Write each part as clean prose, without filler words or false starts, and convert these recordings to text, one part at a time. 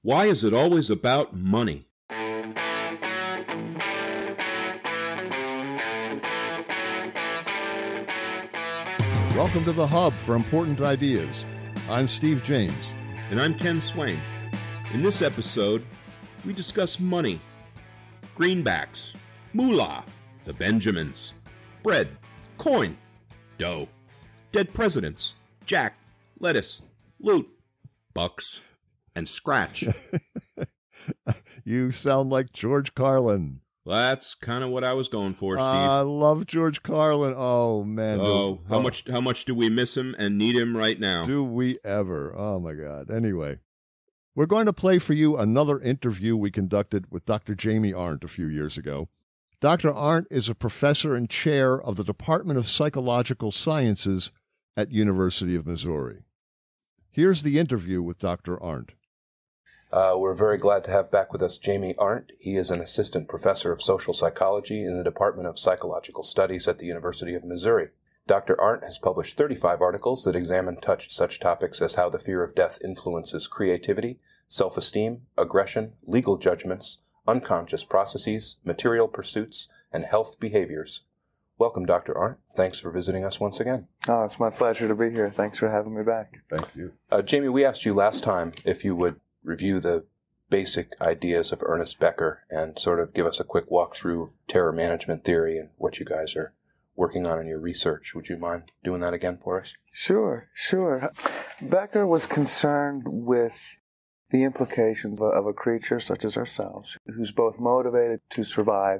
Why is it always about money? Welcome to the Hub for Important Ideas. I'm Steve James. And I'm Ken Swain. In this episode, we discuss money, greenbacks, moolah, the Benjamins, bread, coin, dough, dead presidents, jack, lettuce, loot, bucks, and scratch. You sound like George Carlin. That's kind of what I was going for, Steve. I love George Carlin. Oh, man. Oh, how much do we miss him and need him right now? Do we ever? Oh, my God. Anyway, we're going to play for you another interview we conducted with Dr. Jamie Arndt a few years ago. Dr. Arndt is a professor and chair of the Department of Psychological Sciences at University of Missouri. Here's the interview with Dr. Arndt. We're very glad to have back with us Jamie Arndt. He is an assistant professor of social psychology in the Department of Psychological Studies at the University of Missouri. Dr. Arndt has published 35 articles that examine such topics as how the fear of death influences creativity, self-esteem, aggression, legal judgments, unconscious processes, material pursuits, and health behaviors. Welcome, Dr. Arndt. Thanks for visiting us once again. Oh, it's my pleasure to be here. Thanks for having me back. Thank you. Jamie, we asked you last time if you would review the basic ideas of Ernest Becker and sort of give us a quick walkthrough of terror management theory and what you guys are working on in your research. Would you mind doing that again for us? Sure. Becker was concerned with the implications of a creature such as ourselves, who's both motivated to survive,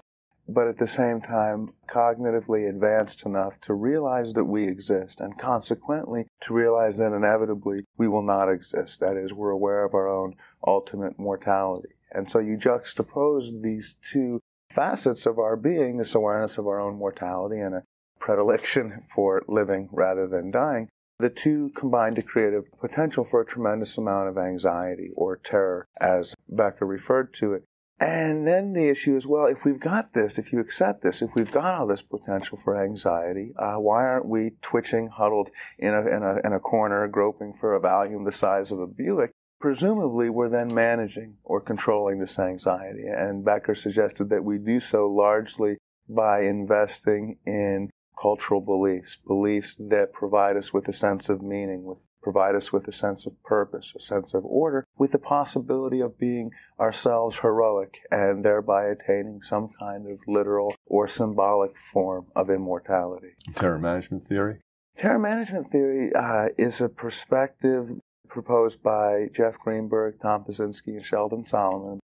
but at the same time cognitively advanced enough to realize that we exist, and consequently to realize that inevitably we will not exist. That is, we're aware of our own ultimate mortality. And so you juxtapose these two facets of our being, this awareness of our own mortality and a predilection for living rather than dying. The two combine to create a potential for a tremendous amount of anxiety, or terror, as Becker referred to it. And then the issue is, well, if we've got this, if you accept this, if we've got all this potential for anxiety, why aren't we twitching, huddled in a corner, groping for a volume the size of a Buick? Presumably, we're then managing or controlling this anxiety. And Becker suggested that we do so largely by investing in cultural beliefs that provide us with a sense of meaning, provide us with a sense of purpose, a sense of order, with the possibility of being ourselves heroic and thereby attaining some kind of literal or symbolic form of immortality. Terror management theory? Terror management theory is a perspective proposed by Jeff Greenberg, Tom Pazinski, and Sheldon Solomon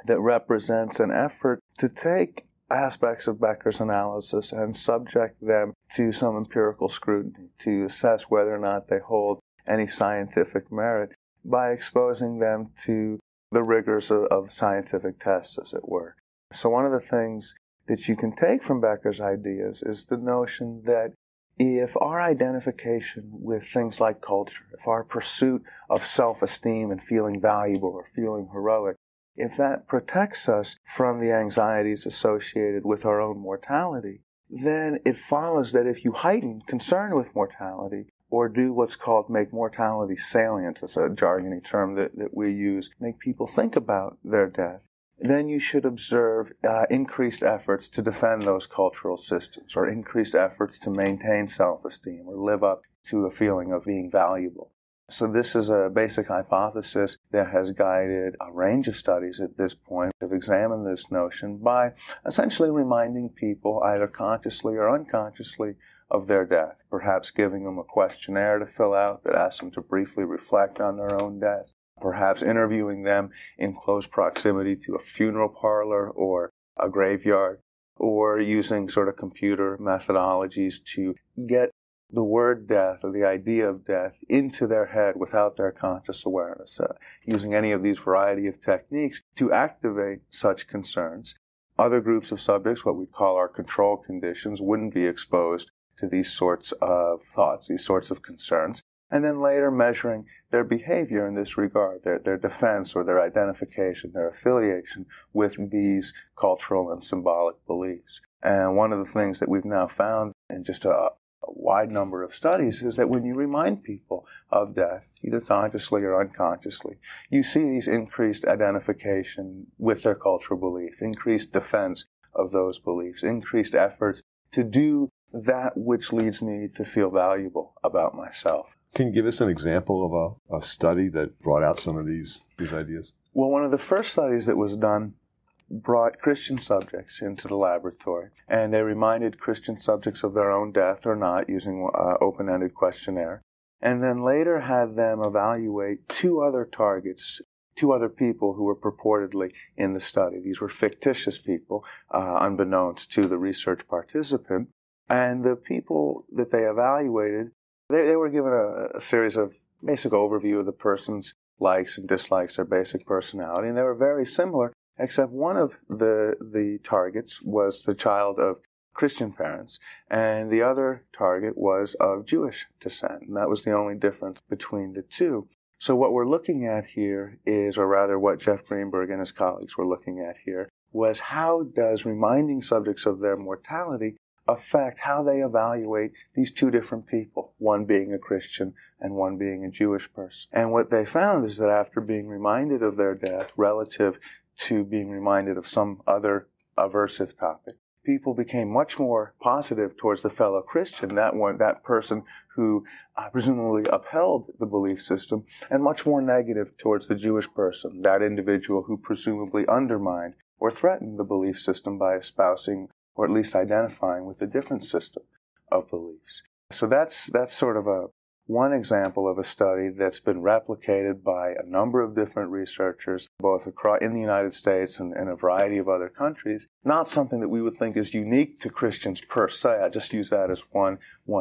that represents an effort to take aspects of Becker's analysis and subject them to some empirical scrutiny to assess whether or not they hold any scientific merit by exposing them to the rigors of scientific tests, as it were. So one of the things that you can take from Becker's ideas is the notion that if our identification with things like culture, if our pursuit of self-esteem and feeling valuable or feeling heroic, if that protects us from the anxieties associated with our own mortality, then it follows that if you heighten concern with mortality, or do what's called make mortality salient, it's a jargony term that we use, make people think about their death, then you should observe increased efforts to defend those cultural systems, or increased efforts to maintain self-esteem, or live up to a feeling of being valuable. So this is a basic hypothesis that has guided a range of studies at this point that have examined this notion by essentially reminding people, either consciously or unconsciously, of their death, perhaps giving them a questionnaire to fill out that asks them to briefly reflect on their own death, perhaps interviewing them in close proximity to a funeral parlor or a graveyard, or using sort of computer methodologies to get the word death or the idea of death into their head without their conscious awareness, using any of these variety of techniques to activate such concerns. Other groups of subjects, what we call our control conditions, wouldn't be exposed to these sorts of thoughts, these sorts of concerns, and then later measuring their behavior in this regard, their defense or their identification, their affiliation with these cultural and symbolic beliefs. And one of the things that we've now found in just a wide number of studies, is that when you remind people of death, either consciously or unconsciously, you see these increased identification with their cultural belief, increased defense of those beliefs, increased efforts to do that which leads me to feel valuable about myself. Can you give us an example of a study that brought out some of these ideas? Well, one of the first studies that was done brought Christian subjects into the laboratory, and they reminded Christian subjects of their own death or not using an open-ended questionnaire, and then later had them evaluate two other targets, two other people who were purportedly in the study. These were fictitious people, unbeknownst to the research participant, and the people that they evaluated, they were given a series of basic overview of the person's likes and dislikes, their basic personality, and they were very similar, except one of the targets was the child of Christian parents, and the other target was of Jewish descent, and that was the only difference between the two. So what we're looking at here is, or rather what Jeff Greenberg and his colleagues were looking at here, was how does reminding subjects of their mortality affect how they evaluate these two different people, one being a Christian and one being a Jewish person. And what they found is that after being reminded of their death relative to being reminded of some other aversive topic, people became much more positive towards the fellow Christian, that person who presumably upheld the belief system, and much more negative towards the Jewish person, that individual who presumably undermined or threatened the belief system by espousing or at least identifying with a different system of beliefs. So that's sort of one example of a study that's been replicated by a number of different researchers, both in the United States and in a variety of other countries. Not something that we would think is unique to Christians per se. I just use that as one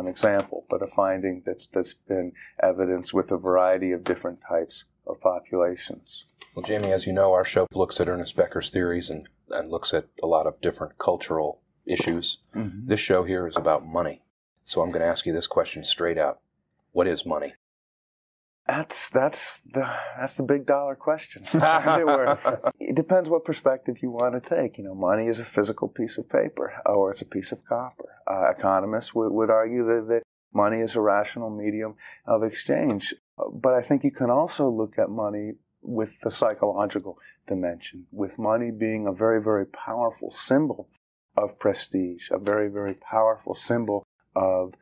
example, but a finding that's been evidenced with a variety of different types of populations. Well, Jamie, as you know, our show looks at Ernest Becker's theories and looks at a lot of different cultural issues. Mm-hmm. This show here is about money. So I'm going to ask you this question straight out. What is money? That's the big dollar question. It depends what perspective you want to take. Money is a physical piece of paper, or it's a piece of copper. Economists would argue that money is a rational medium of exchange. But I think you can also look at money with the psychological dimension, with money being a very, very powerful symbol of prestige, a very, very powerful symbol of,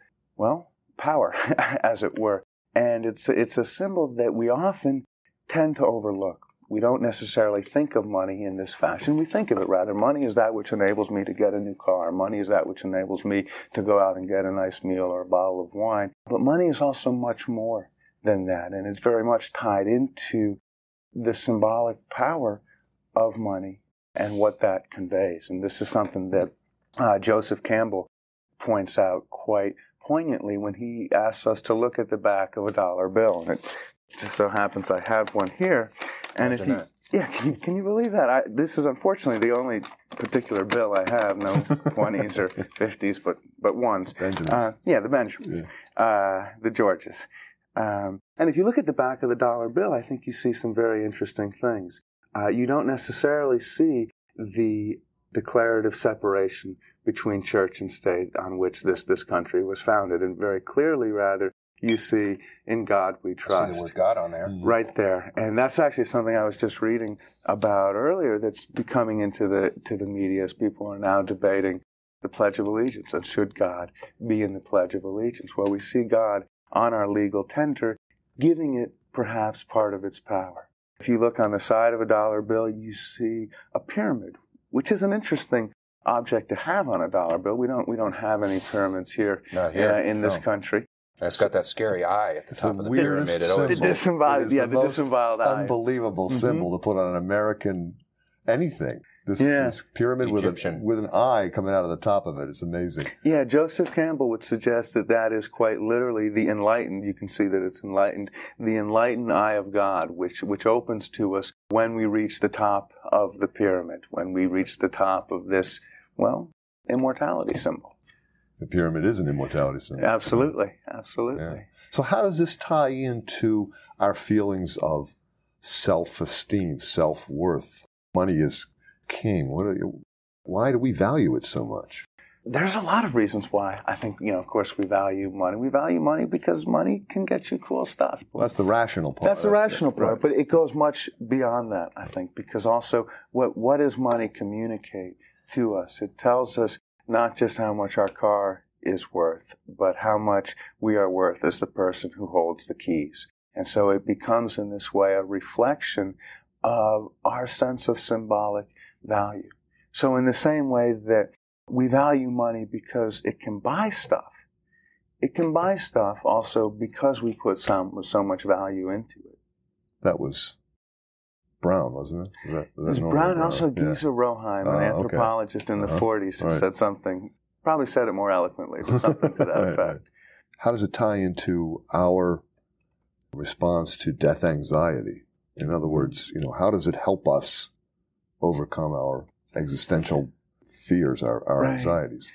power, as it were. And it's a symbol that we often tend to overlook. We don't necessarily think of money in this fashion. We think of it rather, money is that which enables me to get a new car. Money is that which enables me to go out and get a nice meal or a bottle of wine. But money is also much more than that, and it's very much tied into the symbolic power of money and what that conveys. And this is something that Joseph Campbell points out quite poignantly when he asks us to look at the back of a dollar bill. And it just so happens I have one here. And can you believe that? This is unfortunately the only particular bill I have. No 20s or 50s, but ones. Benjamins. The Benjamins, the Georges. And if you look at the back of the dollar bill, I think you see some very interesting things. You don't necessarily see the declarative separation between church and state on which this country was founded. And very clearly, rather, you see, in God we trust. I see the word God on there. Right there. And that's actually something I was just reading about earlier that's becoming into the media as people are now debating the Pledge of Allegiance. And should God be in the Pledge of Allegiance? Well, we see God on our legal tender, giving it perhaps part of its power. If you look on the side of a dollar bill, you see a pyramid, which is an interesting object to have on a dollar bill. We don't have any pyramids here, in this country. And it's got that scary eye at the top of the pyramid. The disemboweled eye. Unbelievable symbol to put on an American anything. This pyramid with an eye coming out of the top of it. It's amazing. Yeah, Joseph Campbell would suggest that is quite literally the enlightened. You can see that it's enlightened. The enlightened eye of God, which opens to us when we reach the top of the pyramid, when we reach the top of this, immortality symbol. The pyramid is an immortality symbol. Absolutely. Yeah. So how does this tie into our feelings of self-esteem, self-worth? Money is king. Why do we value it so much? There's a lot of reasons why. I think, of course, we value money. We value money because money can get you cool stuff. Well, that's the rational part. That's the rational part, but it goes much beyond that, I think, because also what does money communicate to us? It tells us not just how much our car is worth, but how much we are worth as the person who holds the keys. And so it becomes, in this way, a reflection of our sense of symbolic value. So in the same way that we value money because it can buy stuff, it can buy stuff also because we put so much value into it. That was Brown, wasn't it? It was Brown, also Giza Roheim, an anthropologist in the 40s, who said something, probably said it more eloquently, but something to that effect. How does it tie into our response to death anxiety? In other words, how does it help us overcome our existential fears, our anxieties?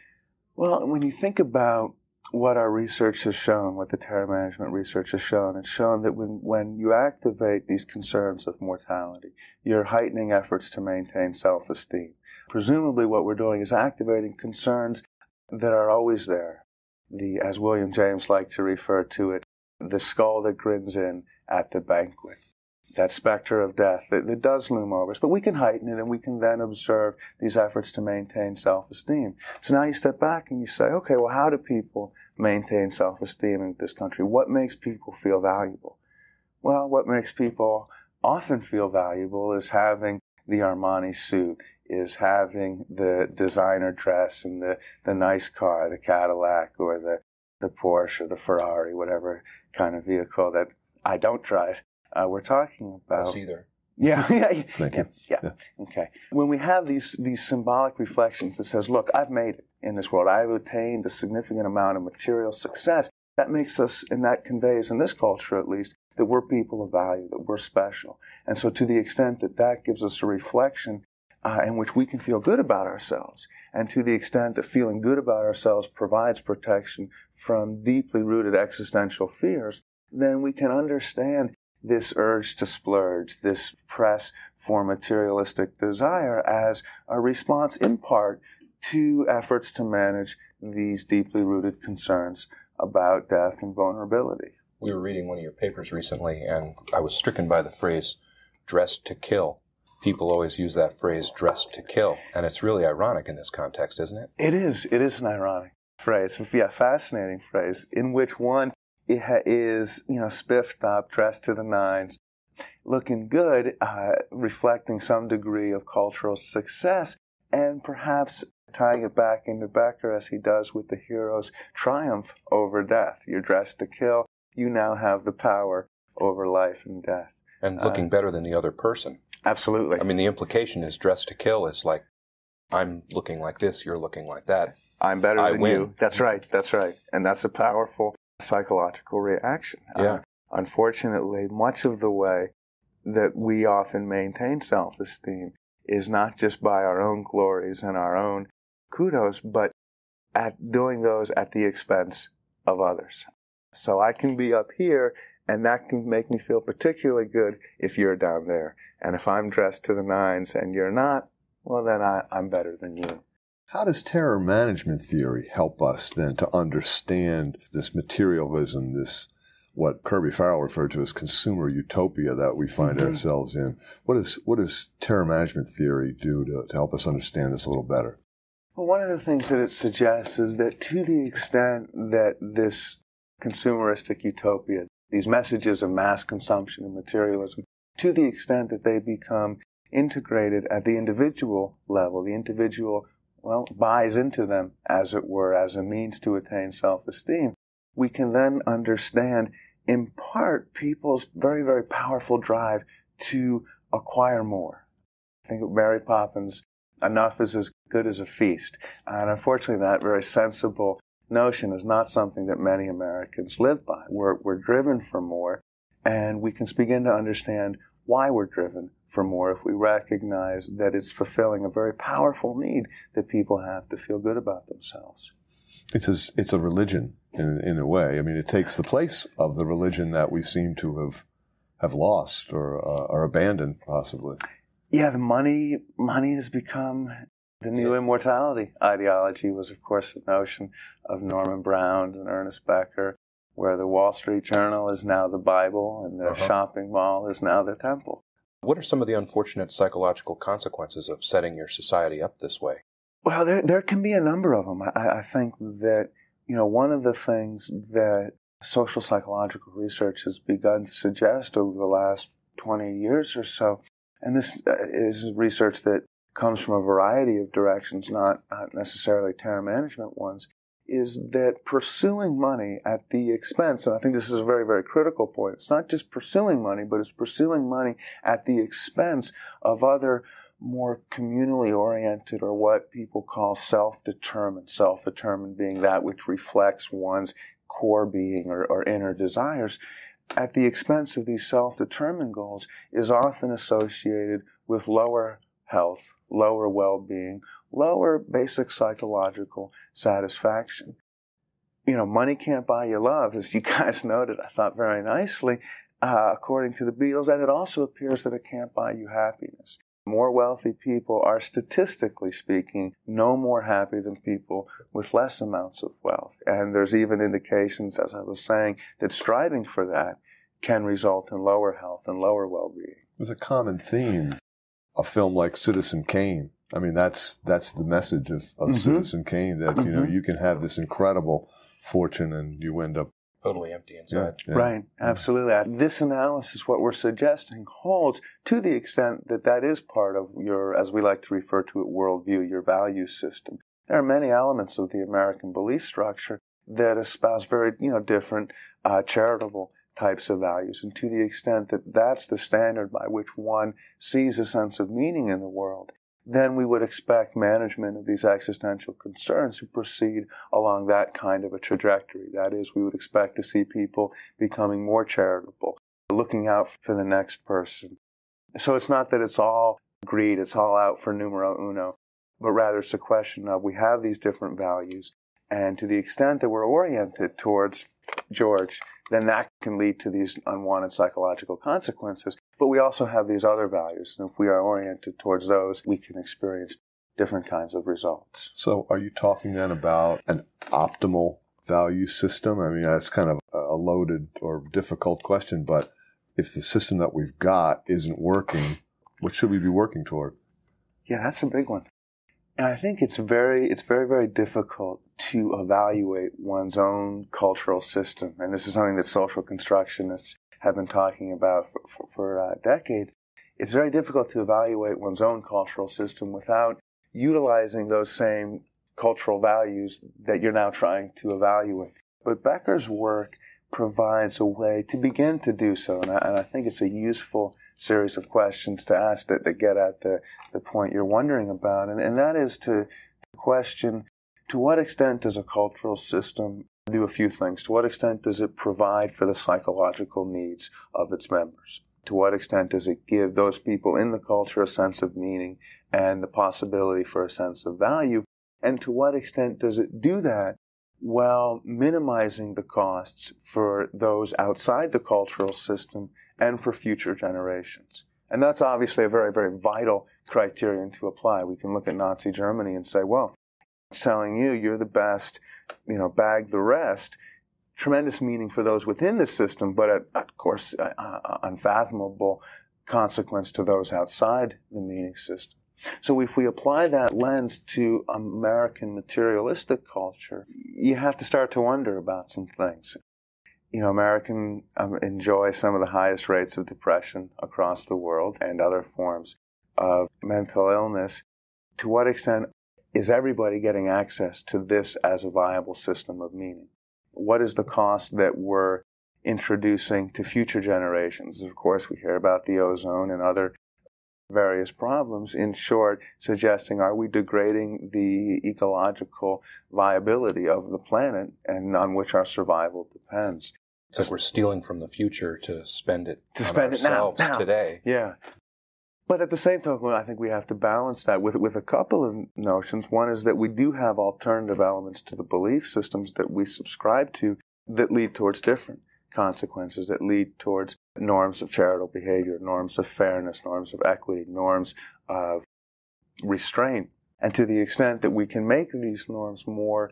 Well, when you think about what our research has shown, what the terror management research has shown, it's shown that when you activate these concerns of mortality, you're heightening efforts to maintain self-esteem. Presumably what we're doing is activating concerns that are always there. As William James liked to refer to it, the skull that grins in at the banquet. That specter of death that does loom over us. But we can heighten it, and we can then observe these efforts to maintain self-esteem. So now you step back and you say, okay, well, how do people maintain self-esteem in this country? What makes people feel valuable? Well, what makes people often feel valuable is having the Armani suit, is having the designer dress and the nice car, the Cadillac or the Porsche or the Ferrari, whatever kind of vehicle that I don't drive. We're talking about. Us either. Yeah. Thank you. Yeah. Okay. When we have these symbolic reflections that says, look, I've made it in this world. I've attained a significant amount of material success. That makes us, and that conveys, in this culture at least, that we're people of value, that we're special. And so to the extent that that gives us a reflection in which we can feel good about ourselves, and to the extent that feeling good about ourselves provides protection from deeply rooted existential fears, then we can understand this urge to splurge, this press for materialistic desire as a response in part to efforts to manage these deeply rooted concerns about death and vulnerability. We were reading one of your papers recently, and I was stricken by the phrase, dressed to kill. People always use that phrase, dressed to kill, and it's really ironic in this context, isn't it? It is. It is an ironic phrase. Yeah, fascinating phrase, in which one is, spiffed up, dressed to the nines, looking good, reflecting some degree of cultural success, and perhaps tying it back into Becker as he does with the hero's triumph over death. You're dressed to kill. You now have the power over life and death. And looking better than the other person. Absolutely. I mean, the implication is dressed to kill is like, I'm looking like this, you're looking like that. I'm better than you. That's right. And that's a powerful psychological reaction. Yeah. Unfortunately, much of the way that we often maintain self-esteem is not just by our own glories and our own kudos, but at doing those at the expense of others. So I can be up here, and that can make me feel particularly good if you're down there. And if I'm dressed to the nines and you're not, well, then I'm better than you. How does terror management theory help us then to understand this materialism, this what Kirby Farrell referred to as consumer utopia that we find ourselves in? What does terror management theory do to help us understand this a little better? Well, one of the things that it suggests is that to the extent that this consumeristic utopia, these messages of mass consumption and materialism, to the extent that they become integrated at the individual level, the individual buys into them, as it were, as a means to attain self-esteem, we can then understand, in part, people's very, very powerful drive to acquire more. I think of Mary Poppins, enough is as good as a feast. And unfortunately, that very sensible notion is not something that many Americans live by. We're driven for more, and we can begin to understand why we're driven for more if we recognize that it's fulfilling a very powerful need that people have to feel good about themselves. It's a religion in a way. I mean, it takes the place of the religion that we seem to have lost or abandoned, possibly. Yeah, the money has become The new immortality ideology was, of course, the notion of Norman Brown and Ernest Becker, where the Wall Street Journal is now the Bible and the shopping mall is now the temple. What are some of the unfortunate psychological consequences of setting your society up this way? Well, there can be a number of them. I think that, one of the things that social psychological research has begun to suggest over the last 20 years or so, and this is research that comes from a variety of directions, not necessarily terror management ones, is that pursuing money at the expense, and I think this is a very, very critical point, it's not just pursuing money, but it's pursuing money at the expense of other more communally oriented, or what people call self-determined. Self-determined being that which reflects one's core being or inner desires. At the expense of these self-determined goals is often associated with lower health, lower well-being, lower basic psychological satisfaction. Money can't buy you love, as you guys noted, I thought very nicely, according to the Beatles, and it also appears that it can't buy you happiness. More wealthy people are, statistically speaking, no more happy than people with less amounts of wealth. And there's even indications, as I was saying, that striving for that can result in lower health and lower well-being. There's a common theme. A film like Citizen Kane. I mean, that's the message of Citizen Kane, that, you can have this incredible fortune and you end up totally empty inside. Yeah. Right, absolutely. This analysis, what we're suggesting, holds to the extent that that is part of your, as we like to refer to it, worldview, your value system. There are many elements of the American belief structure that espouse very, different charitable types of values. And to the extent that that's the standard by which one sees a sense of meaning in the world, then we would expect management of these existential concerns to proceed along that kind of a trajectory. That is, we would expect to see people becoming more charitable, looking out for the next person. So it's not that it's all greed, it's all out for numero uno, but rather it's a question of we have these different values, and to the extent that we're oriented towards George, then that can lead to these unwanted psychological consequences. But we also have these other values, and if we are oriented towards those, we can experience different kinds of results. So are you talking then about an optimal value system? I mean, that's kind of a loaded or difficult question, but if the system that we've got isn't working, what should we be working toward? Yeah, that's a big one. And I think it's very, very difficult to evaluate one's own cultural system. And this is something that social constructionists have been talking about for decades. It's very difficult to evaluate one's own cultural system without utilizing those same cultural values that you're now trying to evaluate. But Becker's work provides a way to begin to do so. And I think it's a useful series of questions to ask that get at the point you're wondering about. And that is to question, to what extent does a cultural system do a few things? To what extent does it provide for the psychological needs of its members? To what extent does it give those people in the culture a sense of meaning and the possibility for a sense of value? And to what extent does it do that while minimizing the costs for those outside the cultural system and for future generations? And that's obviously a very, very vital criterion to apply. We can look at Nazi Germany and say, well, it's telling you you're the best, bag the rest. Tremendous meaning for those within the system, but of course, unfathomable consequence to those outside the meaning system. So if we apply that lens to American materialistic culture, you have to start to wonder about some things. Americans enjoy some of the highest rates of depression across the world and other forms of mental illness. To what extent is everybody getting access to this as a viable system of meaning? What is the cost that we're introducing to future generations? Of course, we hear about the ozone and other various problems. In short, suggesting, are we degrading the ecological viability of the planet and on which our survival depends? It's like we're stealing from the future to spend it now today. Yeah. But at the same time, I think we have to balance that with a couple of notions. One is that we do have alternative elements to the belief systems that we subscribe to that lead towards different consequences, that lead towards norms of charitable behavior, norms of fairness, norms of equity, norms of restraint And to the extent that we can make these norms more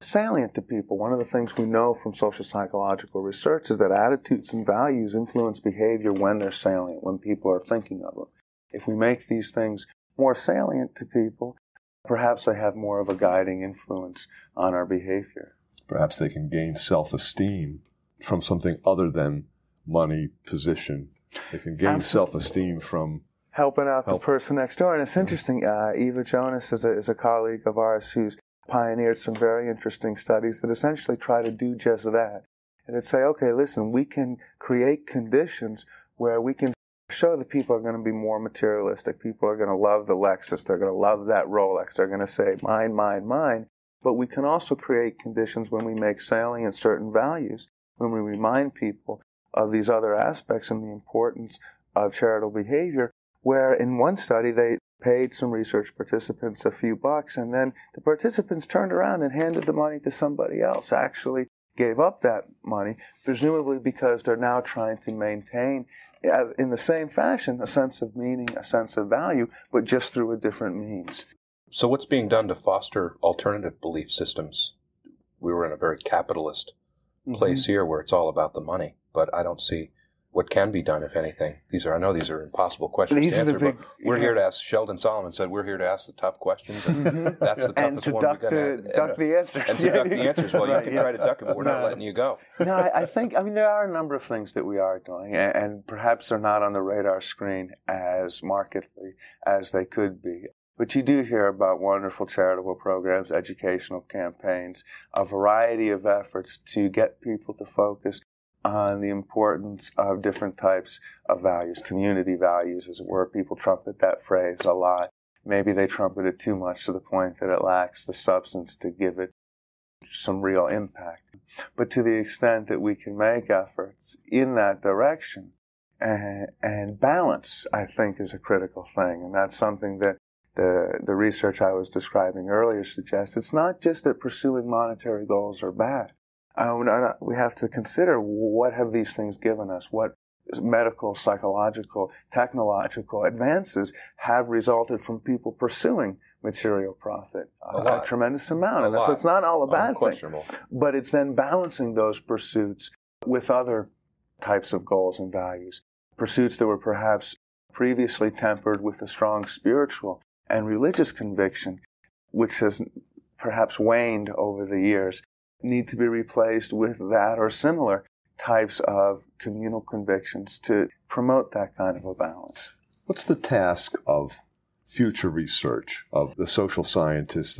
salient to people, one of the things we know from social psychological research is that attitudes and values influence behavior when they're salient, when people are thinking of them. If we make these things more salient to people, perhaps they have more of a guiding influence on our behavior. Perhaps they can gain self-esteem from something other than money, position. They can gain self-esteem from helping out the person next door. And it's interesting, Eva Jonas is a colleague of ours who's pioneered some very interesting studies that essentially try to do just that. And it's say, okay, listen, we can create conditions where we can show that people are going to be more materialistic. People are going to love the Lexus. They're going to love that Rolex. They're going to say, mine, mine, mine. But we can also create conditions when we make salient certain values, when we remind people of these other aspects and the importance of charitable behavior, where in one study they paid some research participants a few bucks, and then the participants turned around and handed the money to somebody else, actually gave up that money, presumably because they're now trying to maintain, as in the same fashion, a sense of meaning, a sense of value, but just through a different means. So what's being done to foster alternative belief systems? We were in a very capitalist place here where it's all about the money, but I don't see what can be done, if anything. I know these are impossible questions to answer, but we're here to ask. Sheldon Solomon said we're here to ask the tough questions, and that's the toughest one we're going to duck the answers. And to duck the answers. Well, you can try to duck them, but we're not letting you go. No, I think, there are a number of things that we are doing, and perhaps they're not on the radar screen as markedly as they could be. But you do hear about wonderful charitable programs, educational campaigns, a variety of efforts to get people to focus on the importance of different types of values, community values, as it were. People trumpet that phrase a lot. Maybe they trumpet it too much to the point that it lacks the substance to give it some real impact. But to the extent that we can make efforts in that direction, and balance, I think, is a critical thing. And that's something that the research I was describing earlier suggests. It's not just that pursuing monetary goals are bad. We have to consider, what have these things given us? What medical, psychological, technological advances have resulted from people pursuing material profit? A tremendous amount. So it's not all a bad thing. But it's then balancing those pursuits with other types of goals and values. Pursuits that were perhaps previously tempered with a strong spiritual and religious conviction, which has perhaps waned over the years, need to be replaced with that or similar types of communal convictions to promote that kind of a balance. What's the task of future research, of the social scientists,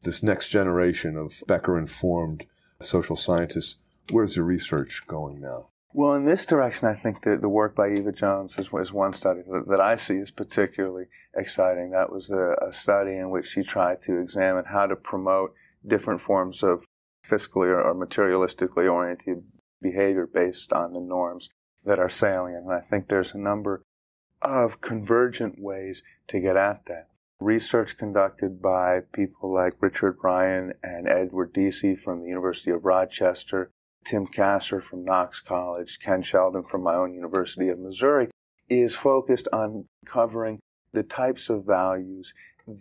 this next generation of Becker-informed social scientists? Where's your research going now? Well, in this direction, I think that the work by Eva Jones is one study that I see is particularly exciting. That was a study in which she tried to examine how to promote different forms of fiscally or materialistically oriented behavior based on the norms that are salient. And I think there's a number of convergent ways to get at that. Research conducted by people like Richard Ryan and Edward Deasy from the University of Rochester, Tim Kasser from Knox College, Ken Sheldon from my own University of Missouri, is focused on covering the types of values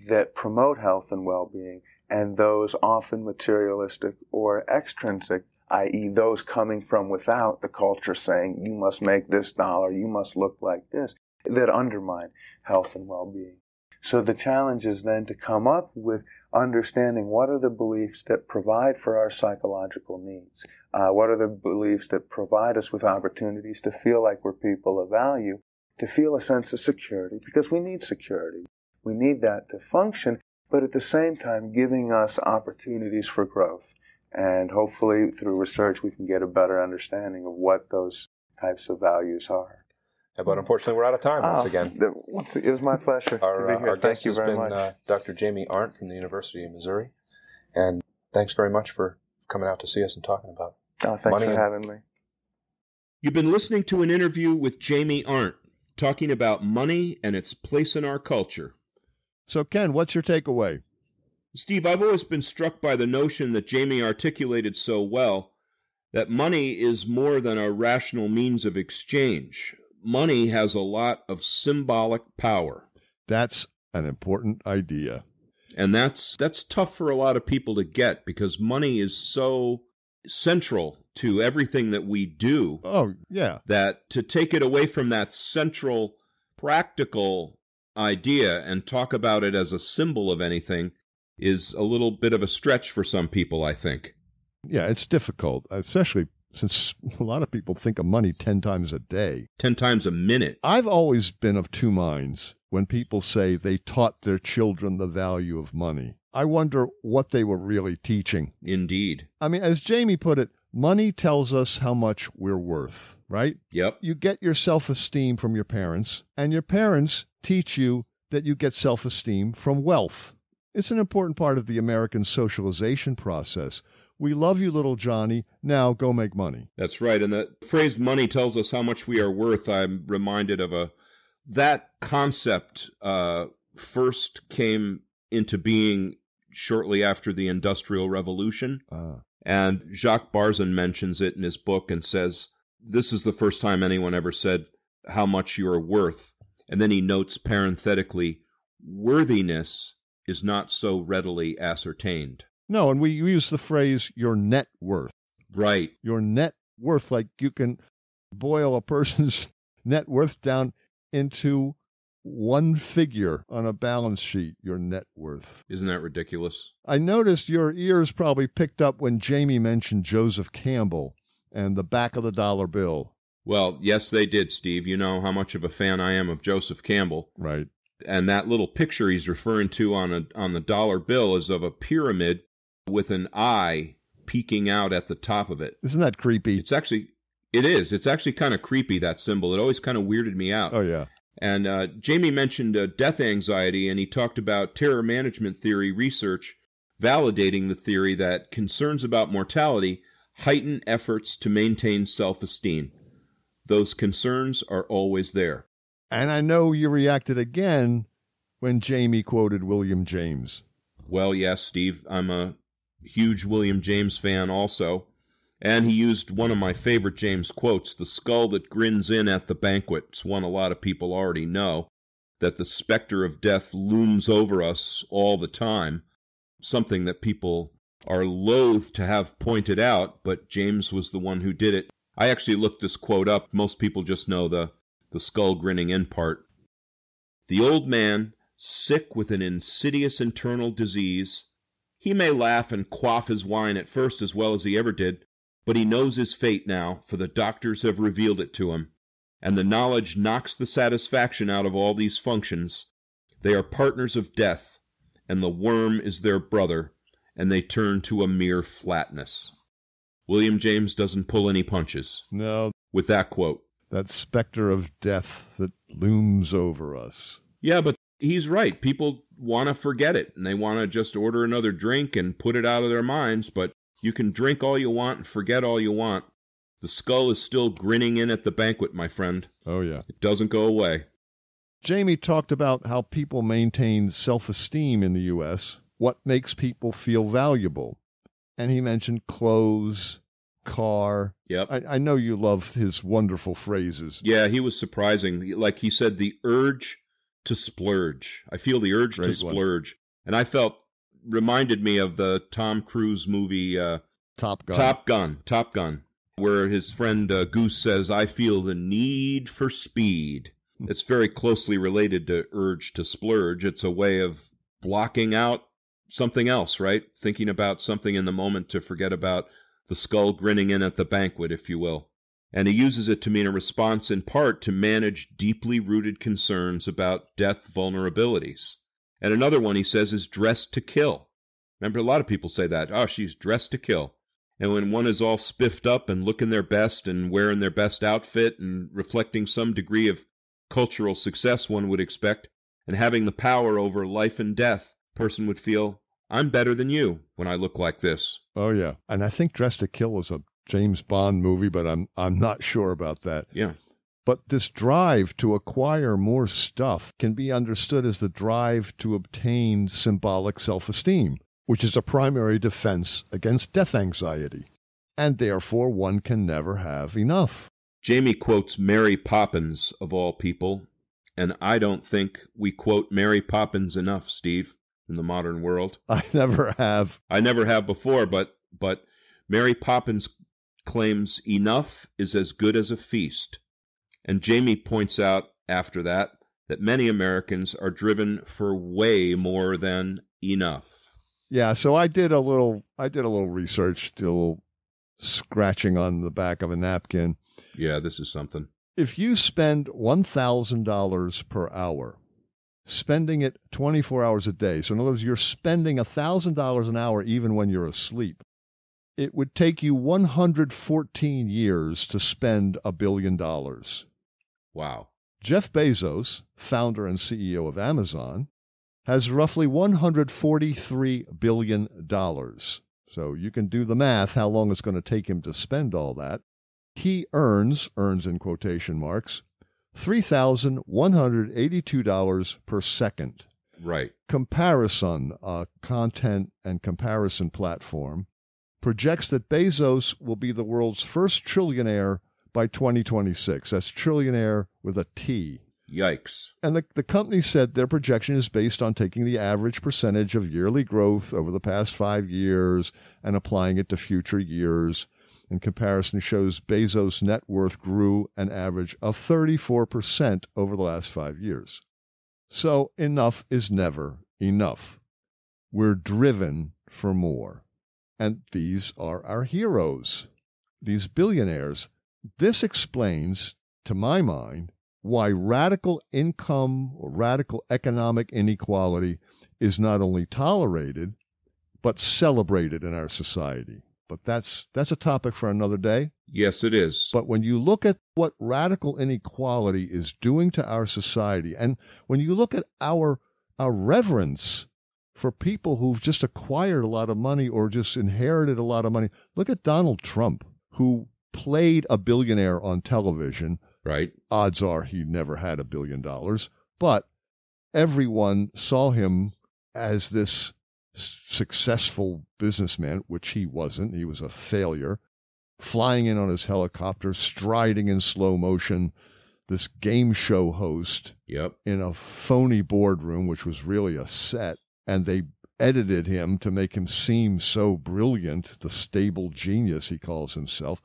that promote health and well-being, and those often materialistic or extrinsic, i.e. those coming from without the culture saying, you must make this dollar, you must look like this, that undermine health and well-being. So the challenge is then to come up with understanding what are the beliefs that provide for our psychological needs, what are the beliefs that provide us with opportunities to feel like we're people of value, to feel a sense of security, because we need security. We need that to function, but at the same time giving us opportunities for growth. And hopefully through research we can get a better understanding of what those types of values are. But unfortunately we're out of time once again. It was my pleasure to be here. Our guest has been Dr. Jamie Arndt from the University of Missouri. And thanks very much for coming out to see us and talking about thanks money for having me. You've been listening to an interview with Jamie Arndt, talking about money and its place in our culture. So, Ken, what's your takeaway? Steve, I've always been struck by the notion that Jamie articulated so well, that money is more than a rational means of exchange. Money has a lot of symbolic power. That's an important idea. And that's tough for a lot of people to get because money is so central to everything that we do. Oh, yeah. That to take it away from that central practical idea and talk about it as a symbol of anything is a little bit of a stretch for some people, I think. Yeah, it's difficult, especially since a lot of people think of money 10 times a day. 10 times a minute. I've always been of two minds when people say they taught their children the value of money. I wonder what they were really teaching. Indeed. I mean, as Jamie put it, money tells us how much we're worth, right? Yep. You get your self-esteem from your parents, and your parents teach you that you get self-esteem from wealth. It's an important part of the American socialization process. We love you, little Johnny. Now go make money. That's right. And the phrase money tells us how much we are worth. I'm reminded of that concept first came into being shortly after the Industrial Revolution. And Jacques Barzun mentions it in his book and says, this is the first time anyone ever said how much you are worth. And then he notes parenthetically, worthiness is not so readily ascertained. No, and we use the phrase your net worth. Right. Your net worth, like you can boil a person's net worth down into one figure on a balance sheet, your net worth. Isn't that ridiculous? I noticed your ears probably picked up when Jamie mentioned Joseph Campbell and the back of the dollar bill. Well, yes, they did, Steve. You know how much of a fan I am of Joseph Campbell. Right. And that little picture he's referring to on the dollar bill is of a pyramid with an eye peeking out at the top of it. Isn't that creepy? It is. It's actually kind of creepy, that symbol. It always kind of weirded me out. Oh, yeah. And Jamie mentioned death anxiety, and he talked about terror management theory research validating the theory that concerns about mortality heighten efforts to maintain self-esteem. Those concerns are always there. And I know you reacted again when Jamie quoted William James. Well, yes, Steve, I'm a huge William James fan also. And he used one of my favorite James quotes, the skull that grins in at the banquet. It's one a lot of people already know, that the specter of death looms over us all the time, something that people are loath to have pointed out, but James was the one who did it. I actually looked this quote up. Most people just know the skull grinning in part. The old man, sick with an insidious internal disease, he may laugh and quaff his wine at first as well as he ever did, but he knows his fate now, for the doctors have revealed it to him, and the knowledge knocks the satisfaction out of all these functions. They are partners of death, and the worm is their brother, and they turn to a mere flatness. William James doesn't pull any punches. No. With that quote. That specter of death that looms over us. Yeah, but he's right. People want to forget it, and they want to just order another drink and put it out of their minds, but you can drink all you want and forget all you want. The skull is still grinning in at the banquet, my friend. Oh, yeah. It doesn't go away. Jamie talked about how people maintain self-esteem in the U.S., what makes people feel valuable. And he mentioned clothes, car. Yep. I know you love his wonderful phrases. Yeah, he was surprising. Like he said, the urge to splurge. I feel the urge to splurge. And I reminded me of the Tom Cruise movie Top Gun, where his friend Goose says, I feel the need for speed. It's very closely related to urge to splurge. It's a way of blocking out something else, right? Thinking about something in the moment to forget about the skull grinning in at the banquet, if you will. And he uses it to mean a response in part to manage deeply rooted concerns about death vulnerabilities. And another one he says is dressed to kill. Remember, a lot of people say that. Oh, she's dressed to kill. And when one is all spiffed up and looking their best and wearing their best outfit and reflecting some degree of cultural success one would expect, and having the power over life and death, a person would feel, I'm better than you when I look like this. Oh, yeah. And I think Dressed to Kill was a James Bond movie, but I'm not sure about that. Yeah. But this drive to acquire more stuff can be understood as the drive to obtain symbolic self-esteem, which is a primary defense against death anxiety. And therefore, one can never have enough. Jamie quotes Mary Poppins, of all people, and I don't think we quote Mary Poppins enough, Steve. in the modern world. I never have. I never have before, but Mary Poppins claims enough is as good as a feast. And Jamie points out after that many Americans are driven for way more than enough. Yeah, so I did a little research, did a little scratching on the back of a napkin. Yeah, this is something. If you spend $1,000 per hour, spending it 24 hours a day, so in other words, you're spending $1,000 an hour even when you're asleep, it would take you 114 years to spend $1 billion. Wow. Jeff Bezos, founder and CEO of Amazon, has roughly $143 billion. So you can do the math, how long it's going to take him to spend all that. He earns in quotation marks, $3,182 per second. Right. Comparison, a content and comparison platform, projects that Bezos will be the world's first trillionaire by 2026. That's trillionaire with a T. Yikes. And the company said their projection is based on taking the average percentage of yearly growth over the past 5 years and applying it to future years. In comparison, shows Bezos' net worth grew an average of 34% over the last 5 years. So enough is never enough. We're driven for more. And these are our heroes, these billionaires. This explains, to my mind, why radical income or radical economic inequality is not only tolerated, but celebrated in our society. But that's a topic for another day. Yes, it is. But when you look at what radical inequality is doing to our society, and when you look at our reverence for people who've just acquired a lot of money or just inherited a lot of money, look at Donald Trump, who played a billionaire on television. Right. Odds are he never had $1 billion, but everyone saw him as this successful businessman, which he wasn't. He was a failure, flying in on his helicopter, striding in slow motion, this game show host. Yep. In a phony boardroom, which was really a set, and they edited him to make him seem so brilliant, the stable genius he calls himself.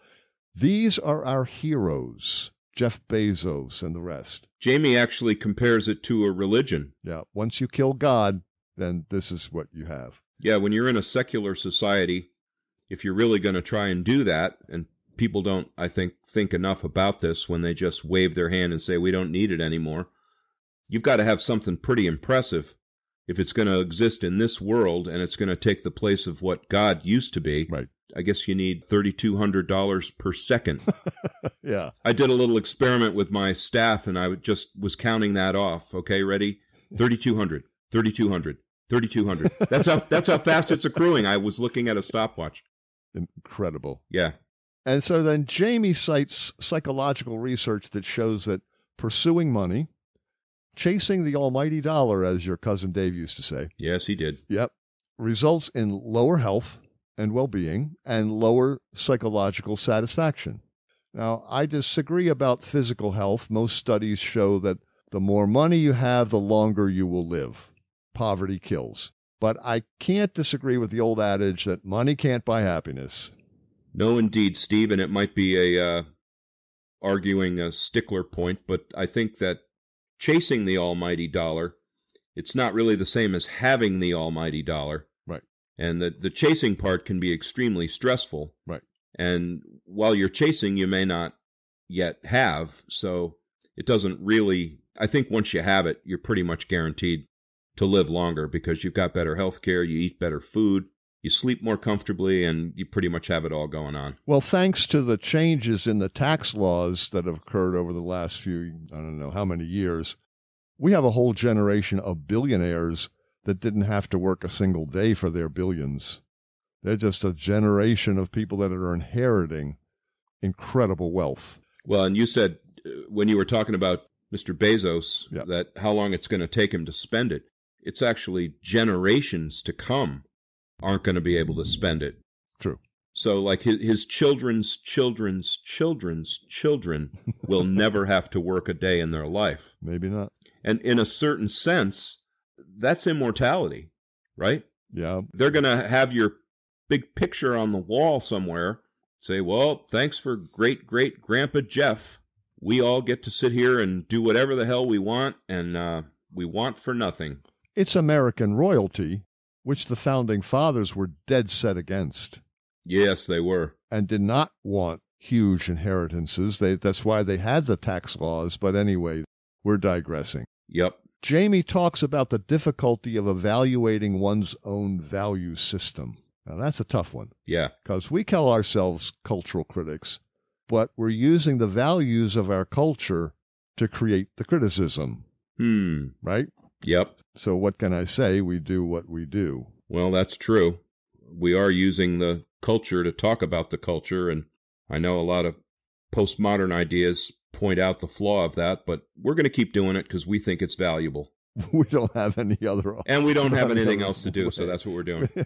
These are our heroes, Jeff Bezos and the rest. Jamie actually compares it to a religion. Yeah, once you kill God, then this is what you have. Yeah, when you're in a secular society, if you're really going to try and do that, and people don't, I think enough about this when they just wave their hand and say, we don't need it anymore, you've got to have something pretty impressive if it's going to exist in this world and it's going to take the place of what God used to be. Right. I guess you need $3,200 per second. Yeah. I did a little experiment with my staff, and I just was counting that off. Okay, ready? 3,200, 3,200, 3,200. That's how fast it's accruing. I was looking at a stopwatch. Incredible. Yeah. And so then Jamie cites psychological research that shows that pursuing money, chasing the almighty dollar, as your cousin Dave used to say. Yes, he did. Yep. Results in lower health and well-being and lower psychological satisfaction. Now, I disagree about physical health. Most studies show that the more money you have, the longer you will live. Poverty kills. But I can't disagree with the old adage that money can't buy happiness. No, indeed, Steve, and it might be arguing a stickler point, but I think that chasing the almighty dollar, it's not really the same as having the almighty dollar. Right. And the chasing part can be extremely stressful. Right. And while you're chasing, you may not yet have, so it doesn't really, I think once you have it, you're pretty much guaranteed to live longer because you've got better health care, you eat better food, you sleep more comfortably, and you pretty much have it all going on. Well, thanks to the changes in the tax laws that have occurred over the last few, I don't know how many years, we have a whole generation of billionaires that didn't have to work a single day for their billions. They're just a generation of people that are inheriting incredible wealth. Well, and you said when you were talking about Mr. Bezos, yeah, that how long it's going to take him to spend it. It's actually generations to come aren't going to be able to spend it. True. So like his children's children's children's children will never have to work a day in their life. Maybe not. And in a certain sense, that's immortality. right? Yeah. They're going to have your big picture on the wall somewhere. Say, well, thanks for great-great-grandpa Jeff. We all get to sit here and do whatever the hell we want, and we want for nothing. It's American royalty, which the founding fathers were dead set against. Yes, they were. And did not want huge inheritances. That's why they had the tax laws. But anyway, we're digressing. Yep. Jamie talks about the difficulty of evaluating one's own value system. Now, that's a tough one. Yeah. Because we call ourselves cultural critics, but we're using the values of our culture to create the criticism. Right? Yep. So what can I say? We do what we do. Well, that's true. We are using the culture to talk about the culture, and I know a lot of postmodern ideas point out the flaw of that, but we're going to keep doing it because we think it's valuable. We don't have any other... And we don't have anything else to do, so that's what we're doing. I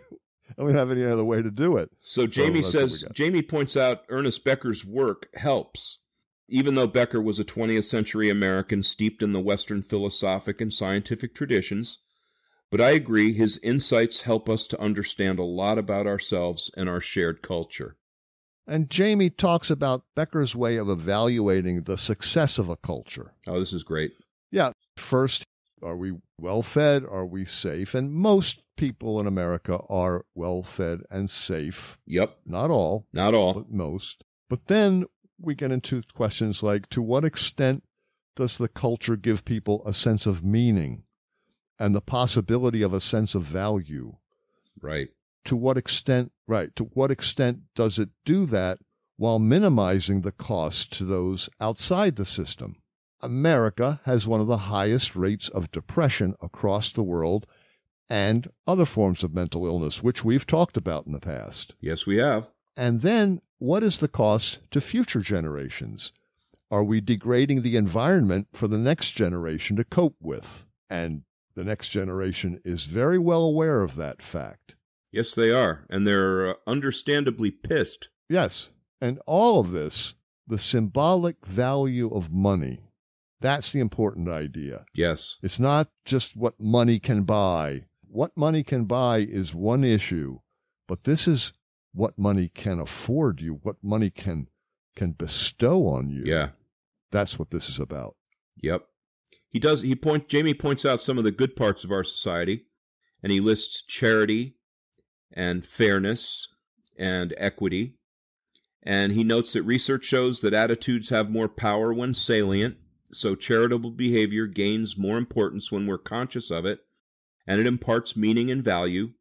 don't have any other way to do it. So Jamie Jamie points out Ernest Becker's work helps. Even though Becker was a 20th century American steeped in the Western philosophic and scientific traditions, but I agree his insights help us to understand a lot about ourselves and our shared culture. And Jamie talks about Becker's way of evaluating the success of a culture. Oh, this is great. Yeah. First, are we well-fed? Are we safe? And most people in America are well-fed and safe. Yep. Not all. Not all. But most. But then we get into questions like, to what extent does the culture give people a sense of meaning and the possibility of a sense of value? Right. To what extent does it do that while minimizing the cost to those outside the system? America has one of the highest rates of depression across the world and other forms of mental illness, which we've talked about in the past. Yes, we have. And then, what is the cost to future generations? Are we degrading the environment for the next generation to cope with? And the next generation is very well aware of that fact. Yes, they are. And they're understandably pissed. Yes. And all of this, the symbolic value of money, that's the important idea. Yes. It's not just what money can buy. What money can buy is one issue, but this is what money can afford you, what money can bestow on you. Yeah. That's what this is about. Yep. Jamie points out some of the good parts of our society, and he lists charity and fairness and equity. And he notes that research shows that attitudes have more power when salient, so charitable behavior gains more importance when we're conscious of it, and it imparts meaning and value.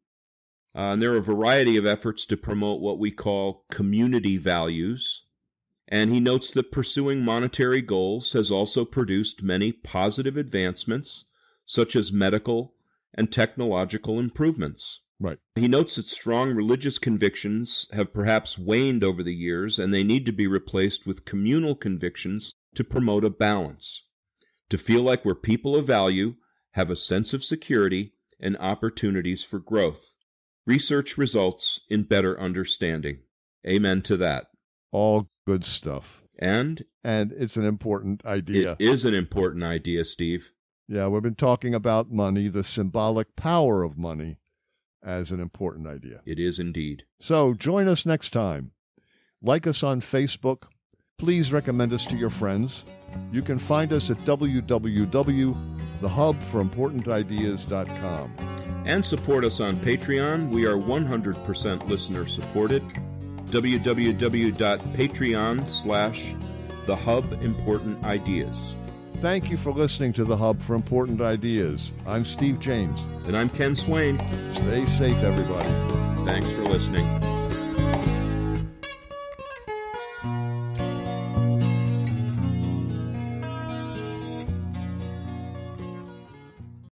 And there are a variety of efforts to promote what we call community values. And he notes that pursuing monetary goals has also produced many positive advancements, such as medical and technological improvements. Right. He notes that strong religious convictions have perhaps waned over the years, and they need to be replaced with communal convictions to promote a balance, to feel like we're people of value, have a sense of security, and opportunities for growth. Research results in better understanding. Amen to that. All good stuff. And it's an important idea. It is an important idea, Steve. Yeah, we've been talking about money, the symbolic power of money, as an important idea. It is indeed. So join us next time. Like us on Facebook. Please recommend us to your friends. You can find us at www.thehubforimportantideas.com. And support us on Patreon. We are 100% listener supported. www.patreon.com/thehubimportantideas. Thank you for listening to The Hub for Important Ideas. I'm Steve James. And I'm Ken Swain. Stay safe, everybody. Thanks for listening.